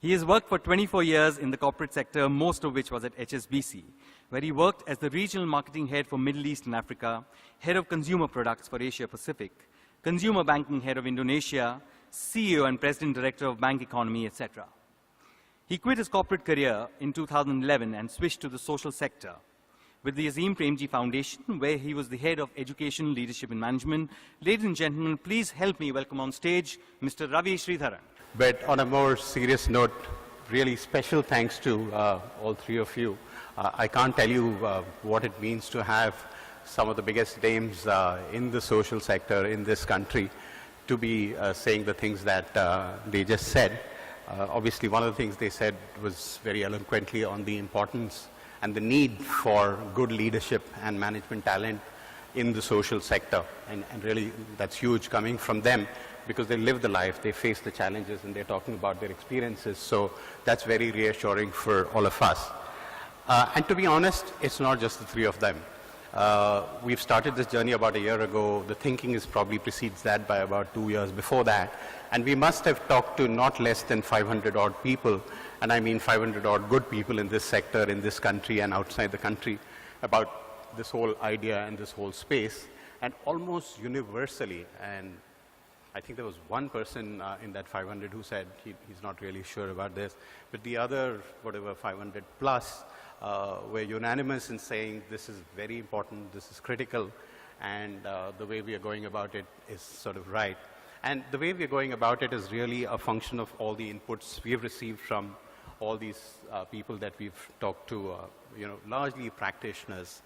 He has worked for 24 years in the corporate sector, most of which was at HSBC, where he worked as the regional marketing head for Middle East and Africa, head of consumer products for Asia Pacific, consumer banking head of Indonesia, CEO and president director of bank economy, etc. He quit his corporate career in 2011 and switched to the social sector with the Azim Premji Foundation, where he was the head of education, leadership and management. Ladies and gentlemen, please help me welcome on stage Mr. Ravi Sreedharan. But on a more serious note, really special thanks to all three of you. I can't tell you what it means to have some of the biggest names in the social sector in this country to be saying the things that they just said. Obviously, one of the things they said was very eloquently on the importance and the need for good leadership and management talent in the social sector. And really, that's huge coming from them because they live the life, they face the challenges, and they're talking about their experiences. So that's very reassuring for all of us. And to be honest, it's not just the three of them. We've started this journey about a year ago. The thinking is probably precedes that by about 2 years before that. And we must have talked to not less than 500 odd people, and I mean 500 odd good people in this sector, in this country and outside the country, about this whole idea and this whole space. And almost universally, and I think there was one person in that 500 who said he's not really sure about this, but the other, whatever, 500 plus, were unanimous in saying this is very important, this is critical, and the way we are going about it is sort of right. And the way we're going about it is really a function of all the inputs we've received from all these people that we've talked to, largely practitioners.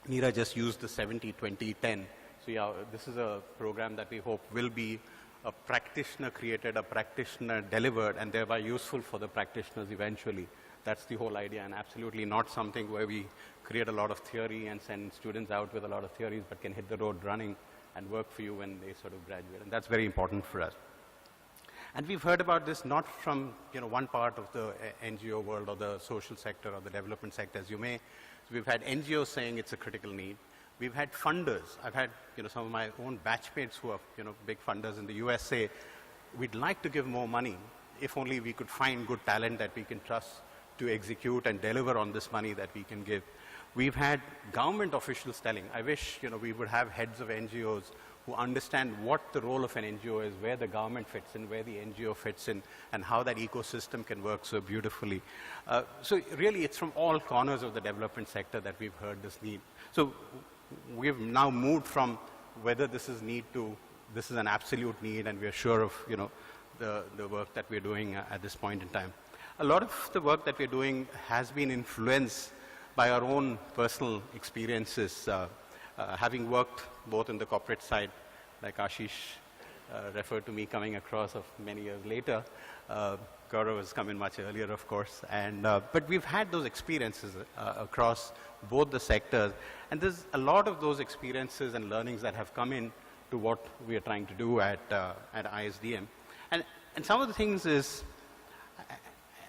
Neera just used the 70-20-10. So yeah, this is a program that we hope will be a practitioner created, a practitioner delivered, and thereby useful for the practitioners eventually. That's the whole idea, and absolutely not something where we create a lot of theory and send students out with a lot of theories, but can hit the road running and work for you when they sort of graduate. And that's very important for us. And we've heard about this not from one part of the NGO world or the social sector or the development sector, as you may. So we've had NGOs saying it's a critical need. We've had funders. I've had some of my own batchmates who are big funders in the US say, we'd like to give more money if only we could find good talent that we can trust to execute and deliver on this money that we can give. We've had government officials telling, I wish we would have heads of NGOs who understand what the role of an NGO is, where the government fits in, where the NGO fits in, and how that ecosystem can work so beautifully. So really, it's from all corners of the development sector that we've heard this need. So we've now moved from whether this is need to, this is an absolute need, and we're sure of the work that we're doing at this point in time. A lot of the work that we're doing has been influenced by our own personal experiences, having worked both in the corporate side, like Ashish referred to me coming across of many years later. Gaurav has come in much earlier, of course. And, but we've had those experiences across both the sectors. And there's a lot of those experiences and learnings that have come in to what we are trying to do at ISDM. And some of the things is,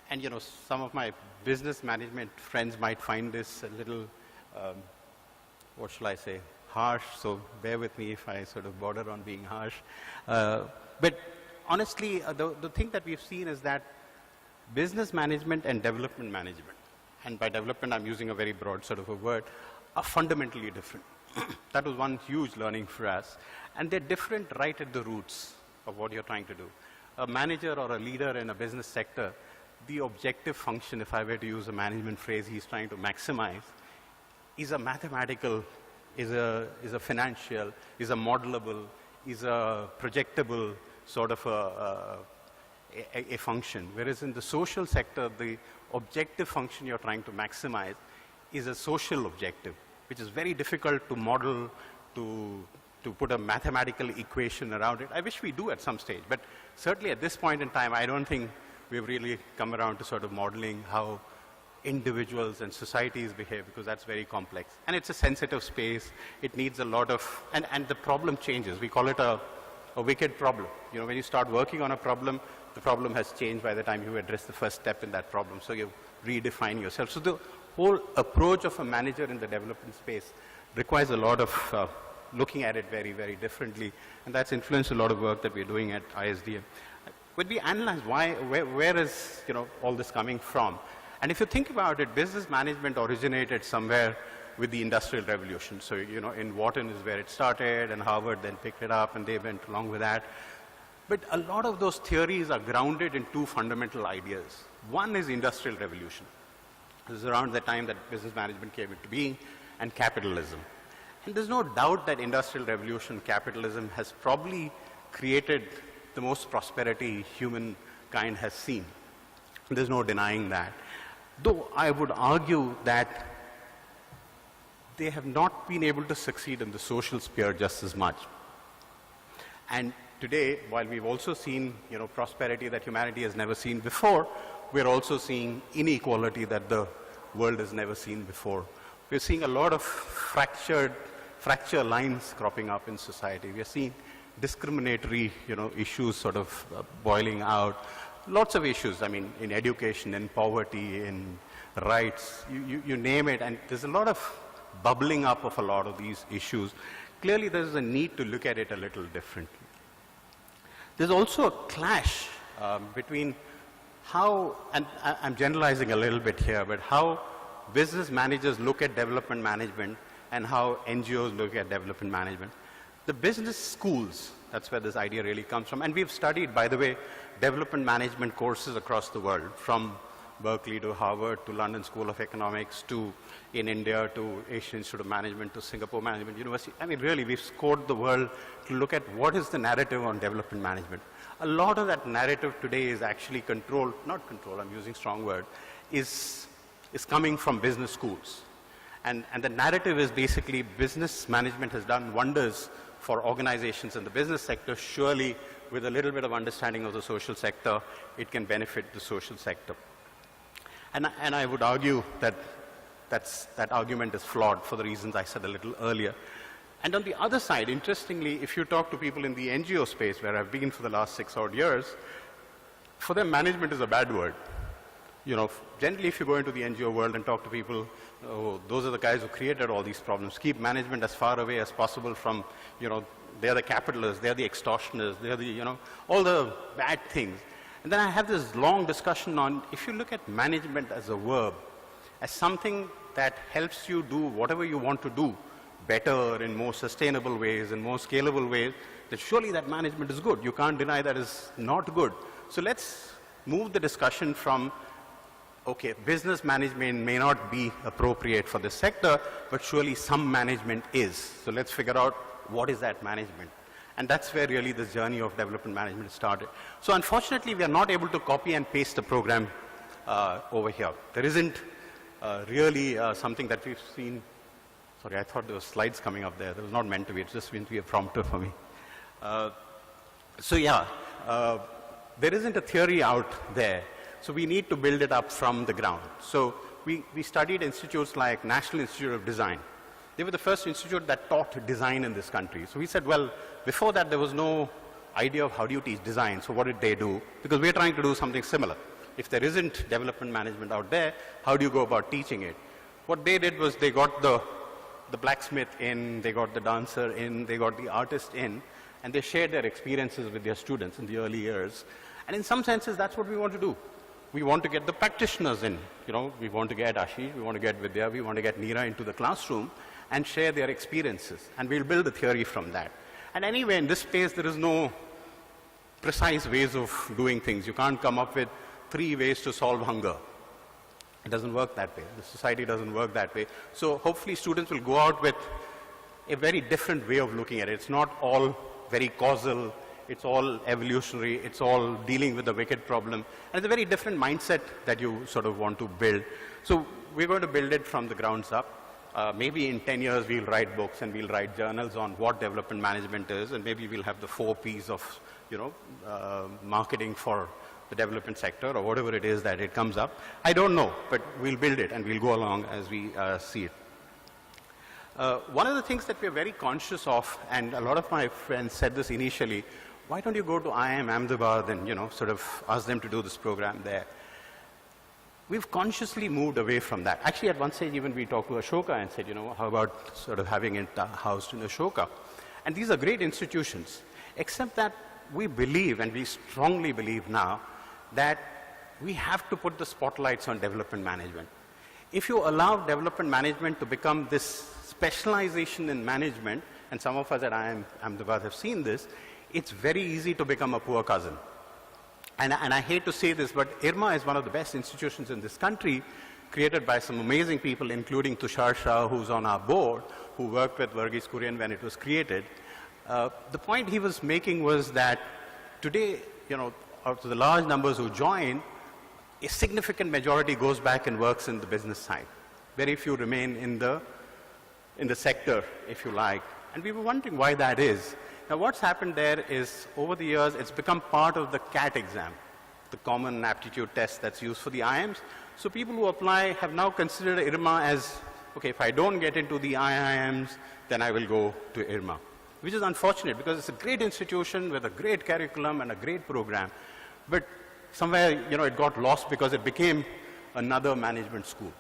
and some of my business management friends might find this a little, what shall I say, harsh, so bear with me if I sort of border on being harsh. But honestly, the thing that we've seen is that business management and development management, and by development I'm using a very broad sort of a word, are fundamentally different. That was one huge learning for us. And they're different right at the roots of what you're trying to do. A manager or a leader in a business sector, the objective function, if I were to use a management phrase he's trying to maximize, is a mathematical, is a financial, is a modelable, is a projectable sort of a function. Whereas in the social sector, the objective function you're trying to maximize is a social objective, which is very difficult to model, to put a mathematical equation around it. I wish we do at some stage, but certainly at this point in time, I don't think we've really come around to sort of modeling how individuals and societies behave, because that's very complex. And it's a sensitive space. It needs a lot of, and the problem changes. We call it a wicked problem. When you start working on a problem, the problem has changed by the time you address the first step in that problem. So you redefine yourself. So the whole approach of a manager in the development space requires a lot of looking at it very, very differently. And that's influenced a lot of work that we're doing at ISDM. when we analyze where is, all this coming from? And if you think about it, business management originated somewhere with the Industrial Revolution. So, in Wharton is where it started, and Harvard then picked it up, and they went along with that. But a lot of those theories are grounded in two fundamental ideas. One is Industrial Revolution. This is around the time that business management came into being, and capitalism. And there's no doubt that Industrial Revolution, capitalism, has probably created the most prosperity humankind has seen. There's no denying that. Though I would argue that they have not been able to succeed in the social sphere just as much. And today, while we've also seen, prosperity that humanity has never seen before, we're also seeing inequality that the world has never seen before. We're seeing a lot of fracture lines cropping up in society. We're seeing discriminatory, issues sort of boiling out. Lots of issues, in education, in poverty, in rights, you name it. And there's a lot of bubbling up of a lot of these issues. Clearly, there's a need to look at it a little differently. There's also a clash between how, and I'm generalizing a little bit here, but how business managers look at development management and how NGOs look at development management. The business schools, that's where this idea really comes from. And we've studied, by the way, development management courses across the world, from Berkeley to Harvard to London School of Economics to in India to Asian Institute of Management to Singapore Management University. Really, we've scored the world to look at what is the narrative on development management. A lot of that narrative today is actually controlled, not controlled, I'm using strong word, is coming from business schools. And the narrative is basically business management has done wonders for organizations in the business sector. Surely, with a little bit of understanding of the social sector, it can benefit the social sector. And I would argue that that argument is flawed for the reasons I said a little earlier. And on the other side, interestingly, if you talk to people in the NGO space, where I've been for the last 6 odd years, for them management is a bad word. Generally, if you go into the NGO world and talk to people, oh, those are the guys who created all these problems. Keep management as far away as possible from, they're the capitalists, they're the extortioners, they're the, all the bad things. And then I have this long discussion on, if you look at management as a verb, as something that helps you do whatever you want to do better, in more sustainable ways, in more scalable ways, then surely that management is good. You can't deny that is not good. So let's move the discussion from, okay, business management may not be appropriate for this sector, but surely some management is. So let's figure out what is that management. And that's where really this journey of development management started. So unfortunately, we are not able to copy and paste the program over here. There isn't really something that we've seen. Sorry, I thought there were slides coming up there. That was not meant to be. It's just meant to be a prompter for me. There isn't a theory out there. So we need to build it up from the ground. So we studied institutes like National Institute of Design. They were the first institute that taught design in this country. So we said, well, before that, there was no idea of how do you teach design. So what did they do? Because we're trying to do something similar. If there isn't development management out there, how do you go about teaching it? What they did was they got the blacksmith in, they got the dancer in, they got the artist in, and they shared their experiences with their students in the early years. And in some senses, that's what we want to do. We want to get the practitioners in. We want to get Ashish, we want to get Vidya, we want to get Neera into the classroom and share their experiences. And we'll build a theory from that. And anyway, in this space, there is no precise ways of doing things. You can't come up with 3 ways to solve hunger. It doesn't work that way. The society doesn't work that way. So hopefully students will go out with a very different way of looking at it. It's not all very causal. It's all evolutionary. It's all dealing with the wicked problem. And it's a very different mindset that you sort of want to build. So we're going to build it from the grounds up. Maybe in 10 years, we'll write books and we'll write journals on what development management is. And maybe we'll have the 4 Ps of, marketing for the development sector or whatever it is that it comes up. I don't know, but we'll build it and we'll go along as we see it. One of the things that we're very conscious of, and a lot of my friends said this initially, why don't you go to IIM Ahmedabad and, sort of ask them to do this program there? We've consciously moved away from that. Actually, at one stage, even we talked to Ashoka and said, how about sort of having it housed in Ashoka? And these are great institutions, except that we believe, and we strongly believe now, that we have to put the spotlights on development management. If you allow development management to become this specialization in management, and some of us at Ahmedabad have seen this, it's very easy to become a poor cousin. And I hate to say this, but IRMA is one of the best institutions in this country, created by some amazing people, including Tushar Shah, who's on our board, who worked with Verghese Kurian when it was created. The point he was making was that today, out of the large numbers who join, a significant majority goes back and works in the business side. Very few remain in the sector, if you like. And we were wondering why that is. Now, what's happened there is, over the years, it's become part of the CAT exam, the common aptitude test that's used for the IIMs. So people who apply have now considered IRMA as, okay, if I don't get into the IIMs, then I will go to IRMA, which is unfortunate because it's a great institution with a great curriculum and a great program. But somewhere, it got lost because it became another management school.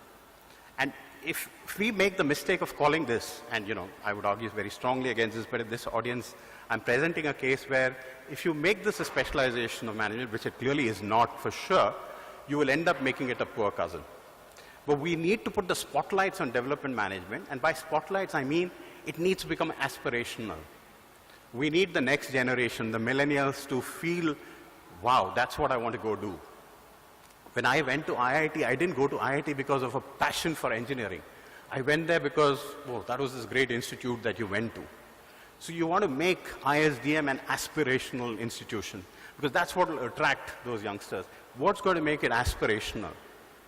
And if we make the mistake of calling this, and I would argue very strongly against this, but in this audience, I'm presenting a case where if you make this a specialization of management, which it clearly is not for sure, you will end up making it a poor cousin. But we need to put the spotlights on development management, and by spotlights I mean it needs to become aspirational. We need the next generation, the millennials, to feel, wow, that's what I want to go do. When I went to IIT, I didn't go to IIT because of a passion for engineering. I went there because, well, that was this great institute that you went to. So you want to make ISDM an aspirational institution, because that's what will attract those youngsters. What's going to make it aspirational?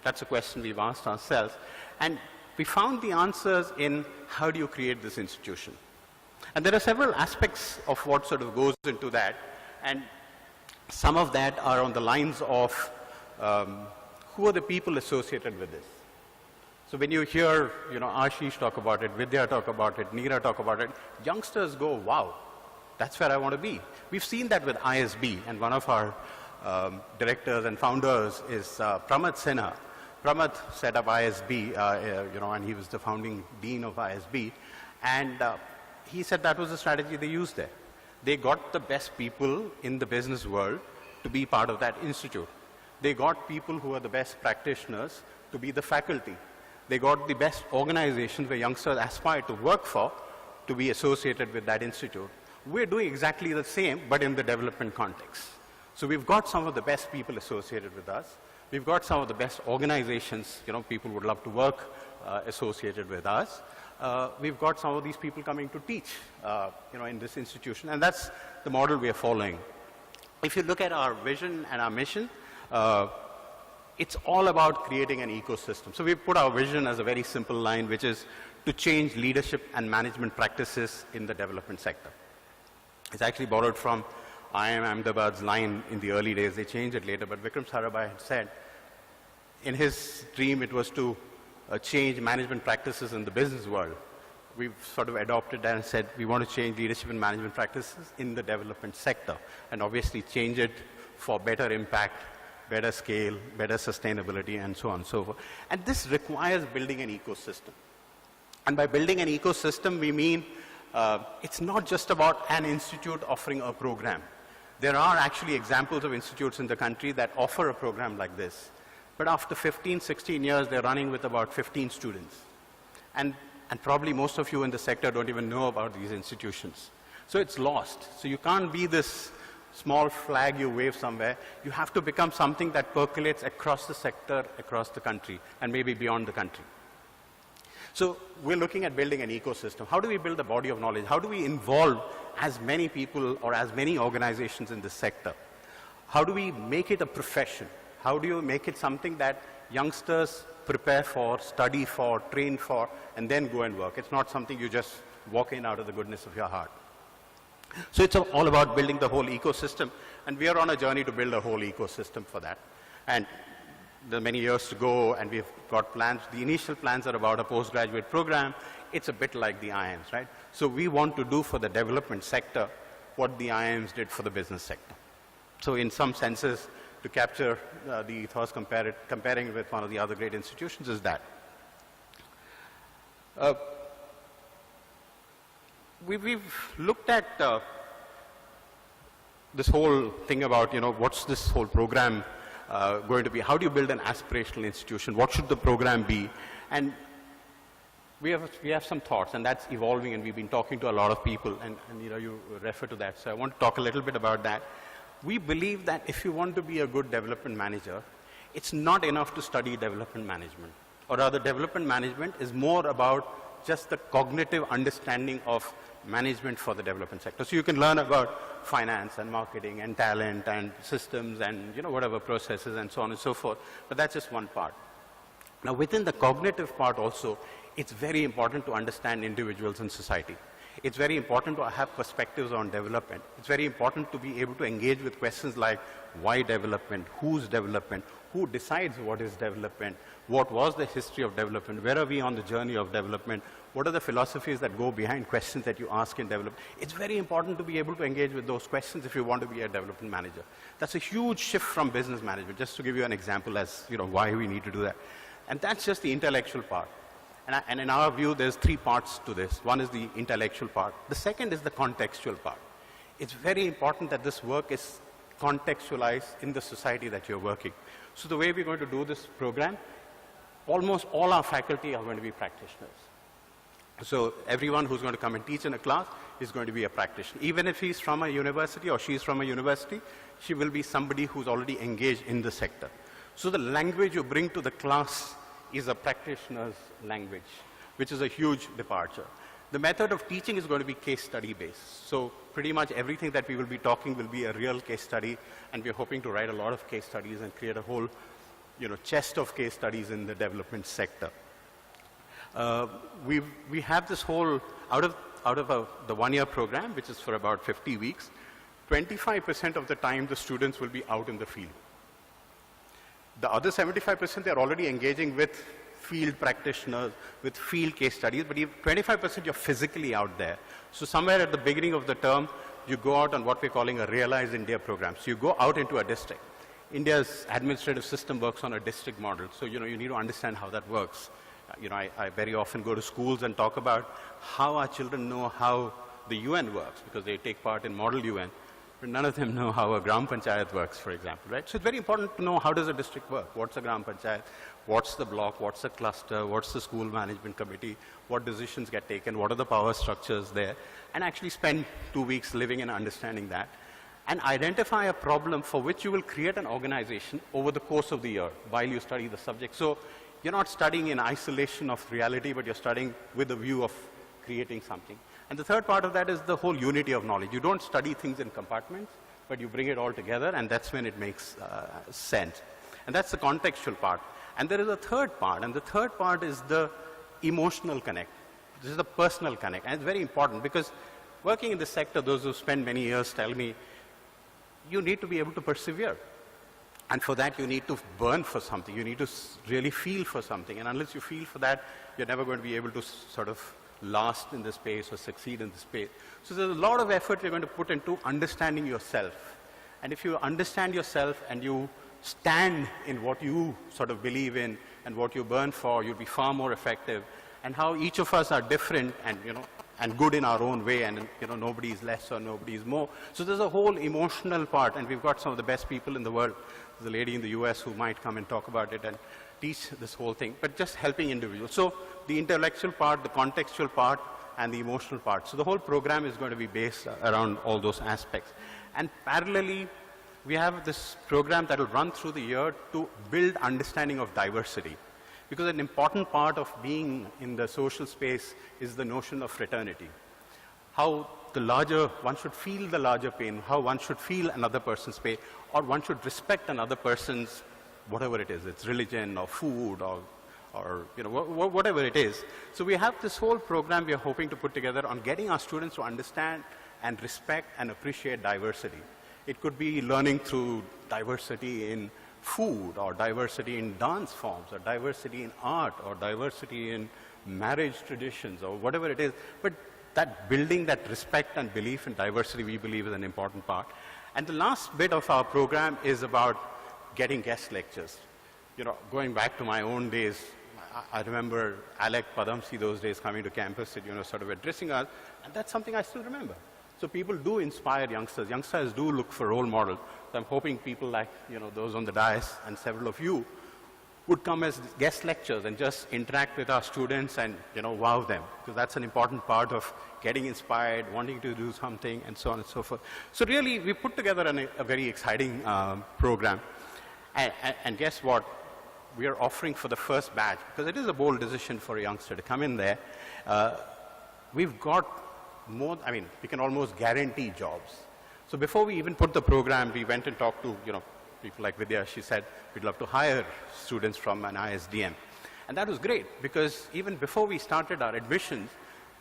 That's a question we've asked ourselves. And we found the answers in how do you create this institution. And there are several aspects of what sort of goes into that. And some of that are on the lines of who are the people associated with this. So when you hear, Ashish talk about it, Vidya talk about it, Neera talk about it, youngsters go, wow, that's where I want to be. We've seen that with ISB, and one of our directors and founders is Pramad Sinha. Pramad set up ISB, and he was the founding dean of ISB, and he said that was the strategy they used there. They got the best people in the business world to be part of that institute. They got people who are the best practitioners to be the faculty. They got the best organizations where youngsters aspire to work for to be associated with that institute. We're doing exactly the same, but in the development context. So we've got some of the best people associated with us. We've got some of the best organizations, people would love to work associated with us. We've got some of these people coming to teach, in this institution, and that's the model we are following. If you look at our vision and our mission, it's all about creating an ecosystem. So we put our vision as a very simple line, which is to change leadership and management practices in the development sector. It's actually borrowed from IIM Ahmedabad's line in the early days. They changed it later, but Vikram Sarabhai had said in his dream it was to change management practices in the business world. We've sort of adopted that and said we want to change leadership and management practices in the development sector, and obviously change it for better impact, better scale, better sustainability, and so on and so forth. And this requires building an ecosystem. And by building an ecosystem, we mean it's not just about an institute offering a program. There are actually examples of institutes in the country that offer a program like this. But after 15, 16 years, they're running with about 15 students. And probably most of you in the sector don't even know about these institutions. So it's lost. So you can't be this small flag you wave somewhere. You have to become something that percolates across the sector, across the country, and maybe beyond the country. So we're looking at building an ecosystem. How do we build a body of knowledge? How do we involve as many people or as many organizations in this sector? How do we make it a profession? How do you make it something that youngsters prepare for, study for, train for, and then go and work? It's not something you just walk in out of the goodness of your heart. So it's all about building the whole ecosystem, and we are on a journey to build a whole ecosystem for that. And there are many years to go, and we've got plans. The initial plans are about a postgraduate program. It's a bit like the IIMs, right? So we want to do for the development sector what the IIMs did for the business sector. So in some senses, to capture the ethos, comparing it with one of the other great institutions is that. We've looked at this whole thing about, what's this whole program going to be? How do you build an aspirational institution? What should the program be? And we have some thoughts, and that's evolving, and we've been talking to a lot of people, and you refer to that. So I want to talk a little bit about that. We believe that if you want to be a good development manager, it's not enough to study development management. Or rather, development management is more about just the cognitive understanding of management for the development sector. So you can learn about finance and marketing and talent and systems and whatever processes and so on and so forth, but that's just one part. Now within the cognitive part also, it's very important to understand individuals in society. It's very important to have perspectives on development. It's very important to be able to engage with questions like why development, whose development, who decides what is development, what was the history of development, where are we on the journey of development, what are the philosophies that go behind questions that you ask in development. It's very important to be able to engage with those questions if you want to be a development manager. That's a huge shift from business management, just to give you an example as why we need to do that. And that's just the intellectual part. And in our view, there's three parts to this. One is the intellectual part. The second is the contextual part. It's very important that this work is contextualized in the society that you're working. So the way we're going to do this program, almost all our faculty are going to be practitioners. So everyone who's going to come and teach in a class is going to be a practitioner. Even if he's from a university or she's from a university, she will be somebody who's already engaged in the sector. So the language you bring to the class is a practitioner's language, which is a huge departure. The method of teaching is going to be case study based. So pretty much everything that we will be talking will be a real case study, and we're hoping to write a lot of case studies and create a whole chest of case studies in the development sector. We have this whole, out of the one-year program, which is for about 50 weeks, 25% of the time the students will be out in the field. The other 75%, they're already engaging with field practitioners, with field case studies, but 25% you're physically out there. So somewhere at the beginning of the term, you go out on what we're calling a Realize India program. So you go out into a district. India's administrative system works on a district model, so you need to understand how that works. I very often go to schools and talk about how our children know how the UN works, because they take part in Model UN. But none of them know how a Gram Panchayat works, for example, right? So it's very important to know how does a district work? What's a Gram Panchayat? What's the block? What's the cluster? What's the school management committee? What decisions get taken? What are the power structures there? And actually spend 2 weeks living and understanding that. And identify a problem for which you will create an organization over the course of the year while you study the subject. So you're not studying in isolation of reality, but you're studying with a view of creating something. And the third part of that is the whole unity of knowledge. You don't study things in compartments, but you bring it all together, and that's when it makes sense. And that's the contextual part. And there is a third part, and the third part is the emotional connect. This is the personal connect, and it's very important because working in this sector, those who spend many years tell me, you need to be able to persevere. And for that, you need to burn for something. You need to really feel for something. And unless you feel for that, you're never going to be able to sort of last in this space or succeed in this space. So there's a lot of effort you're going to put into understanding yourself. And if you understand yourself and you stand in what you sort of believe in and what you burn for, you'll be far more effective. And how each of us are different and, and good in our own way, and, nobody is less or nobody is more. So there's a whole emotional part, and we've got some of the best people in the world. There's a lady in the US who might come and talk about it and teach this whole thing, but just helping individuals. So the intellectual part, the contextual part, and the emotional part. So the whole program is going to be based around all those aspects. And parallelly, we have this program that will run through the year to build understanding of diversity. Because an important part of being in the social space is the notion of fraternity. How the larger, one should feel the larger pain, how one should feel another person's pain, or one should respect another person's, whatever it is, it's religion or food or whatever it is. So we have this whole program we are hoping to put together on getting our students to understand and respect and appreciate diversity. It could be learning through diversity in food, or diversity in dance forms, or diversity in art, or diversity in marriage traditions, or whatever it is. But that building that respect and belief in diversity, we believe, is an important part. And the last bit of our program is about getting guest lectures. Going back to my own days, I remember Alec Padamsi those days coming to campus and, sort of addressing us, and that's something I still remember. So people do inspire youngsters. Youngsters do look for role models. So I'm hoping people like, those on the dais and several of you would come as guest lectures and just interact with our students and, wow them. Because that's an important part of getting inspired, wanting to do something, and so on and so forth. So really, we put together a very exciting program. And guess what? We are offering for the first batch, because it is a bold decision for a youngster to come in there. We've got more, we can almost guarantee jobs. So before we even put the program, we went and talked to, people like Vidya. She said, we'd love to hire students from an ISDM. And that was great, because even before we started our admissions,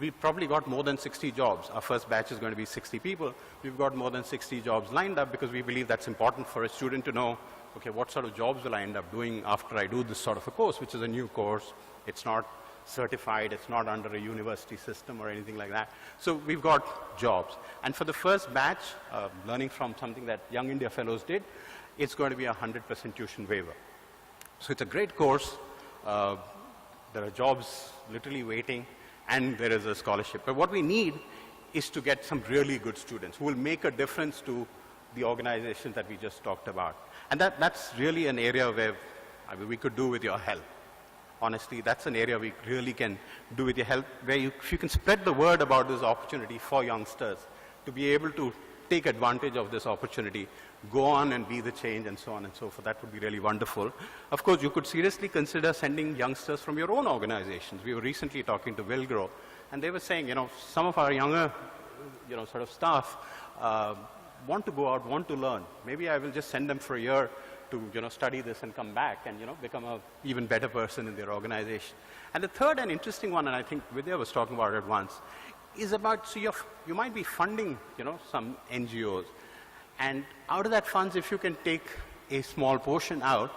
we probably got more than 60 jobs. Our first batch is going to be 60 people. We've got more than 60 jobs lined up, because we believe that's important for a student to know, okay, what sort of jobs will I end up doing after I do this sort of a course, which is a new course. It's not certified, it's not under a university system or anything like that. So we've got jobs. And for the first batch, learning from something that Young India Fellows did, it's going to be a 100% tuition waiver. So it's a great course. There are jobs literally waiting, and there is a scholarship. But what we need is to get some really good students who will make a difference to the organizations that we just talked about. And that's really an area where we could do with your help. Honestly, that's an area we really can do with your help, where if you can spread the word about this opportunity for youngsters to be able to take advantage of this opportunity, go on and be the change, and so on and so forth. That would be really wonderful. Of course, you could seriously consider sending youngsters from your own organizations. We were recently talking to Wilgrow, and they were saying, some of our younger, sort of staff want to go out, want to learn. Maybe I will just send them for a year to, study this and come back and, become an even better person in their organization. And the third and interesting one, and I think Vidya was talking about it once, is about, so you might be funding, some NGOs. And out of that funds, if you can take a small portion out,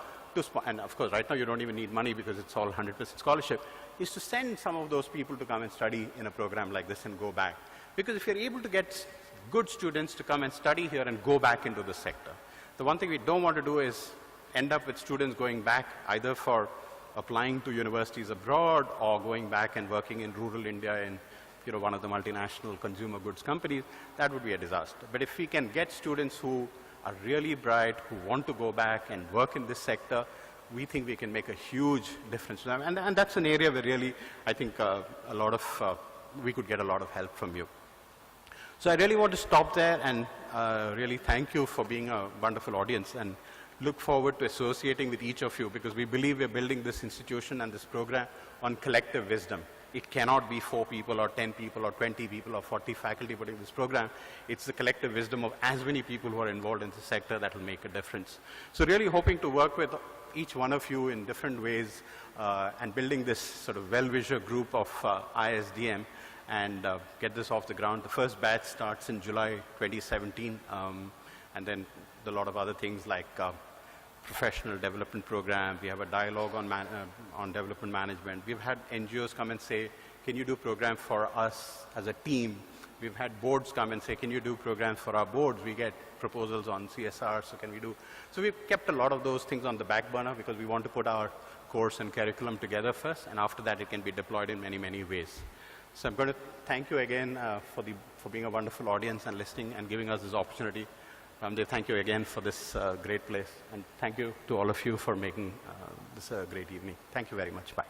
and of course, right now you don't even need money because it's all 100% scholarship, is to send some of those people to come and study in a program like this and go back. Because if you're able to get good students to come and study here and go back into the sector, the one thing we don't want to do is end up with students going back either for applying to universities abroad or going back and working in rural India in one of the multinational consumer goods companies. That would be a disaster. But if we can get students who are really bright, who want to go back and work in this sector, we think we can make a huge difference to them. And that's an area where really, I think, we could get a lot of help from you. So I really want to stop there and really thank you for being a wonderful audience, and look forward to associating with each of you, because we believe we're building this institution and this program on collective wisdom. It cannot be 4 people or 10 people or 20 people or 40 faculty putting this program. It's the collective wisdom of as many people who are involved in the sector that will make a difference. So really hoping to work with each one of you in different ways and building this sort of well-wisher group of ISDM and get this off the ground. The first batch starts in July 2017, and then a lot of other things like professional development program. We have a dialogue on development management. We've had NGOs come and say, can you do program for us as a team? We've had boards come and say, can you do programs for our boards? We get proposals on CSR, so can we do? So we've kept a lot of those things on the back burner because we want to put our course and curriculum together first, and after that it can be deployed in many, many ways. So I'm going to thank you again for being a wonderful audience and listening and giving us this opportunity. Ramdev, thank you again for this great place, and thank you to all of you for making this a great evening. Thank you very much. Bye.